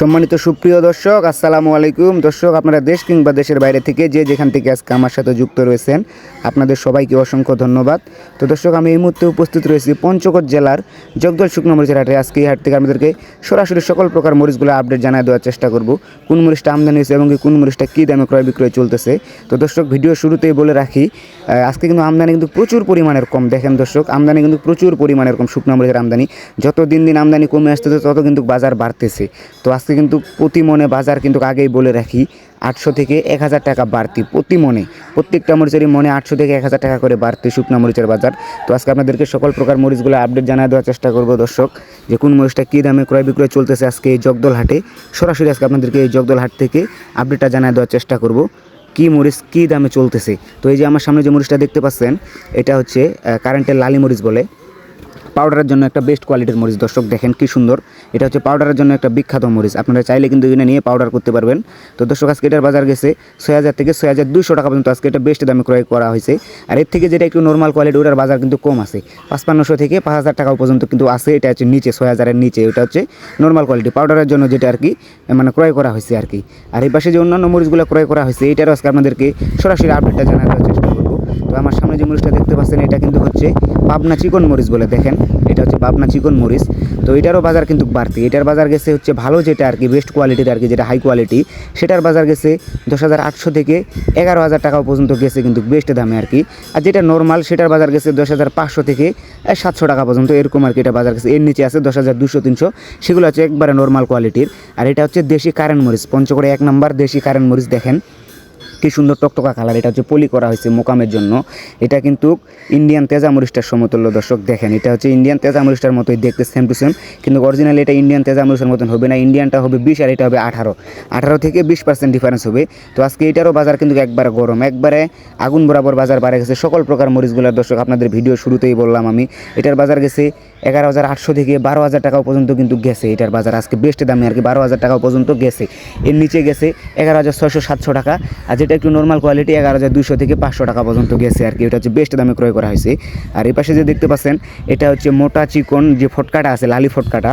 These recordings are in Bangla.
সম্মানিত সুপ্রিয় দর্শক, আসসালামু আলাইকুম। দর্শক, আপনারা দেশ কিংবা দেশের বাইরে থেকে যে যেখান থেকে আজকে আমার সাথে যুক্ত রয়েছেন, আপনাদের সবাইকে অসংখ্য ধন্যবাদ। তো দর্শক, আমি এই মুহূর্তে উপস্থিত রয়েছি পঞ্চগড় জেলার জগদল শুকনো মরিচের হাটে। আজকে এই হাট থেকে আমাদেরকে সরাসরি সকল প্রকার মরিচগুলো আপডেট জানিয়ে দেওয়ার চেষ্টা করব, কোন মরিচটা আমদানি হয়েছে এবং কোন মরিচটা কী দামে ক্রয় বিক্রয় চলতেছে। তো দর্শক, ভিডিও শুরুতেই বলে রাখি, আজকে কিন্তু আমদানি কিন্তু প্রচুর পরিমাণের কম। দেখেন দর্শক, আমদানি কিন্তু প্রচুর পরিমাণের কম। শুকনো মরিচের আমদানি যত দিন দিন আমদানি কমে আসতেছে তত কিন্তু বাজার বাড়তেছে। তো আজকে কিন্তু প্রতি মনে বাজার কিন্তু আগেই বলে রাখি 800 থেকে 1000 টাকা বাড়তি প্রতি মনে। প্রত্যেকটা মরিচেরই মনে 800 থেকে 1000 টাকা করে বাড়তি শুকনো মরিচের বাজার। তো আজকে আপনাদেরকে সকল প্রকার মরিচগুলো আপডেট জানিয়ে দেওয়ার চেষ্টা করব দর্শক, যে কোন মরিচটা কী দামে ক্রয় বিক্রয় চলতেছে আজকে এই জগদল হাটে। সরাসরি আজকে আপনাদেরকে এই জগদল হাট থেকে আপডেটটা জানিয়ে দেওয়ার চেষ্টা করব, কী মরিচ কী দামে চলতেছে। তো এই যে আমার সামনে যে মরিচটা দেখতে পাচ্ছেন, এটা হচ্ছে কারেন্টের লালি মরিচ বলে। পাউডারের জন্য একটা বেস্ট কোয়ালিটির মরিচ। দর্শক দেখেন কি সুন্দর, এটা হচ্ছে পাউডারের জন্য একটা বিখ্যাত মরিচ। আপনারা চাইলে কিন্তু এখানে নিয়ে পাউডার করতে পারবেন। তো দর্শক, আজকে এটার বাজার গেছে 6000 থেকে 6200 টাকা পর্যন্ত। আজকে এটা বেস্ট দামে ক্রয় করা হয়েছে। আর এর থেকে যেটা একটু নর্মাল কোয়ালিটি, ওটার বাজার কিন্তু কম আছে, 5500 থেকে 5000 টাকা পর্যন্ত কিন্তু আছে। এটা হচ্ছে নিচে 6000-এর নিচে, ওটা হচ্ছে নর্মাল কোয়ালিটি পাউডারের জন্য যেটা আর কি মানে ক্রয় করা হয়েছে আর কি। আর এই পাশে যে অন্যান্য মরিচগুলো ক্রয় করা হয়েছে, এটারও আজকে আপনাদেরকে সরাসরি আপডেটটা জানার চেষ্টা করব। তো আমার সামনে যে মরিচটা দেখতে পাচ্ছেন, এটা কিন্তু হচ্ছে পাবনা চিকন মরিচ বলে। দেখেন, এটা হচ্ছে পাবনা চিকন মরিচ। তো এটারও বাজার কিন্তু বাড়তি। এটার বাজার গেছে হচ্ছে ভালো যেটা আর কি, বেস্ট কোয়ালিটির আর কি, যেটা হাই কোয়ালিটি, সেটার বাজার গেছে 10800 থেকে 11000 টাকা পর্যন্ত গেছে কিন্তু বেস্ট দামে আর কি। আর যেটা নর্মাল, সেটার বাজার গেছে 10500 থেকে 700 টাকা পর্যন্ত, এরকম আর কি এটা বাজার গেছে। এর নিচে আছে 10200-300, সেগুলো হচ্ছে একবারে নর্মাল কোয়ালিটির। আর এটা হচ্ছে দেশি কারেন্ট মরিচ, পঞ্চগড়ে 1 নম্বর দেশি কারেন্ট মরিচ। দেখেন কি সুন্দর টকটকা কালার, এটা হচ্ছে পলি করা হয়েছে মোকামের জন্য। এটা কিন্তু ইন্ডিয়ান তেজা মরিচটার সমতুল্য। দর্শক দেখেন, এটা হচ্ছে ইন্ডিয়ান তেজা মরিচটার মতোই দেখতে, সেম টু সেম, কিন্তু অরিজিনালি এটা ইন্ডিয়ান তেজা মরিচের মতন হবে না। ইন্ডিয়ানটা হবে 20 আর এটা হবে 18 থেকে 20% ডিফারেন্স হবে। তো আজকে এটারও বাজার কিন্তু একবারে গরম, একবারে আগুন বরাবর বাজার বাড়ে গেছে সকল প্রকার মরিচগুলোর। দর্শক, আপনাদের ভিডিও শুরুতেই বললাম আমি, এটার বাজার গেছে 11800 থেকে 12000 টাকা পর্যন্ত কিন্তু গেছে। এটার বাজার আজকে বেস্ট দামে আর কি 12000 টাকা পর্যন্ত গেছে। এর নিচে গেছে 11600-700 টাকা। আর যেটা একটু নর্মাল কোয়ালিটি 11200 থেকে 500 টাকা পর্যন্ত গেছে আর কি। এটা হচ্ছে বেস্ট দামে ক্রয় করা হয়েছে। আর এই পাশে যে দেখতে পাচ্ছেন, এটা হচ্ছে মোটা চিকন যে ফটকাটা আছে, লালি ফটকাটা,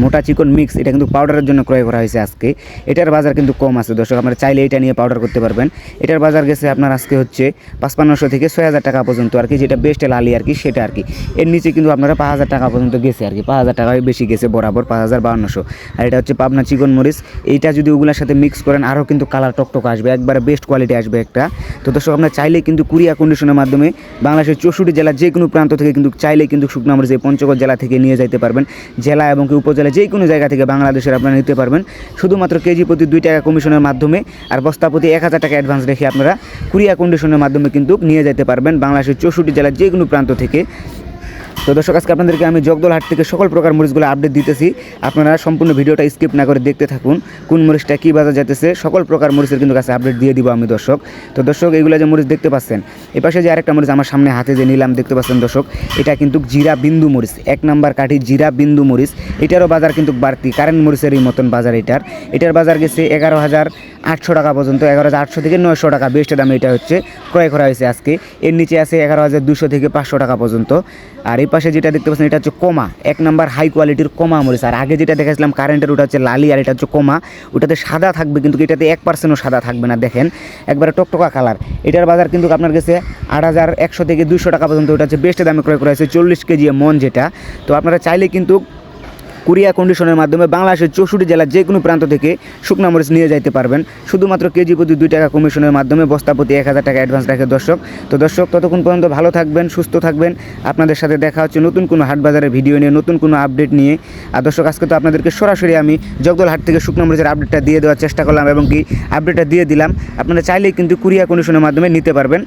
মোটা চিকন মিক্স, এটা কিন্তু পাউডারের জন্য ক্রয় করা হয়েছে আজকে। এটার বাজার কিন্তু কম আছে দর্শক, আপনারা চাইলে এটা নিয়ে পাউডার করতে পারবেন। এটার বাজার গেছে আপনার আজকে হচ্ছে 5500 থেকে 6000 টাকা পর্যন্ত আর কি, যেটা বেস্ট লালি আর কি, সেটা আর কি। এর নিচে কিন্তু আপনারা 5000 টাকা পর্যন্ত গেছে আর কি, 5000 টাকায় বেশি গেছে বরাবর, 5500। আর এটা হচ্ছে পাবনা চিকন মরিচ। এইটা যদি ওগুলোর সাথে মিক্স করেন আরও কিন্তু কালার টকটক আসবে, একবারে বেস্ট কোয়ালিটি আসবে একটা। তো দর্শক, আপনারা চাইলে কিন্তু কুরিয়ার কন্ডিশনের মাধ্যমে বাংলাদেশের 64 জেলার যে কোনো প্রান্ত থেকে কিন্তু চাইলে কিন্তু শুকনো মরিচ এই পঞ্চগড় জেলা থেকে নিয়ে যাইতে পারবেন। জেলা এবং কি উপজেলা যে কোনো জায়গা থেকে বাংলাদেশের আপনারা নিতে পারবেন, শুধুমাত্র কেজি প্রতি 2 টাকা কমিশনের মাধ্যমে। আর বস্তা প্রতি 1000 টাকা অ্যাডভান্স রেখে আপনারা কুরিয়ার কন্ডিশনের মাধ্যমে কিন্তু নিয়ে যেতে পারবেন বাংলাদেশের 64 জেলার যে কোনো প্রান্ত থেকে। তো দর্শক, আজকে আপনাদেরকে আমি জগদল হাট থেকে সকল প্রকার মরিচগুলো আপডেট দিতেছি। আপনারা সম্পূর্ণ ভিডিওটা স্কিপ না করে দেখতে থাকুন, কোন মরিচটা কী বাজার যেতেছে, সকল প্রকার মরিচের কিন্তু কাছে আপডেট দিয়ে দিব আমি দর্শক। তো দর্শক, এগুলো যে মরিচ দেখতে পাচ্ছেন, এপাশে যে আরেকটা মরিচ আমার সামনে হাতে যে নিলাম দেখতে পাচ্ছেন দর্শক, এটা কিন্তু জিরা বিন্দু মরিচ, 1 নম্বর কাঠি জিরা বিন্দু মরিচ। এটারও বাজার কিন্তু বাড়তি, কারেন্ট মরিচেরই মতন বাজার এটার বাজার গেছে 11800 টাকা পর্যন্ত, 11800 থেকে 900 টাকা বেস্ট দামে এটা হচ্ছে ক্রয় করা হয়েছে আজকে। এর নিচে আছে 11200 থেকে 500 টাকা পর্যন্ত। আর এই পাশে যেটা দেখতে পাচ্ছেন, এটা হচ্ছে কমা, 1 নম্বর হাই কোয়ালিটির কমা মরিচ। আর আগে যেটা দেখাছিলাম কারেন্টের, ওটা হচ্ছে লালি, আর এটা হচ্ছে কমা। ওটাতে সাদা থাকবে কিন্তু এটাতে 1%ও সাদা থাকবে না। দেখেন, একবারে টকটকা কালার। এটার বাজার কিন্তু আপনার কাছে 8100 থেকে 200 টাকা পর্যন্ত। ওটা হচ্ছে বেস্ট দামে ক্রয় করা হয়েছে, 40 কেজি মন যেটা। তো আপনারা চাইলে কিন্তু কুরিয়ার কন্ডিশনের মাধ্যমে বাংলাদেশের 64 জেলার যে কোনো প্রান্ত থেকে শুকনা মরিচ নিয়ে যাইতে পারবেন, শুধুমাত্র কেজি প্রতি 2 টাকা কমিশনের মাধ্যমে, বস্তা প্রতি 1000 টাকা অ্যাডভান্স রাখে দর্শক। তো দর্শক, ততক্ষণ পর্যন্ত ভালো থাকবেন, সুস্থ থাকবেন। আপনাদের সাথে দেখা হচ্ছে নতুন কোনো হাট বাজারের ভিডিও নিয়ে, নতুন কোনো আপডেট নিয়ে। আর দর্শক, আজকে তো আপনাদেরকে সরাসরি আমি জগদল হাট থেকে শুকনো মরিচের আপডেটটা দিয়ে দেওয়ার চেষ্টা করলাম এবং কি আপডেটটা দিয়ে দিলাম। আপনারা চাইলেই কিন্তু কুরিয়ার কন্ডিশনের মাধ্যমে নিতে পারবেন।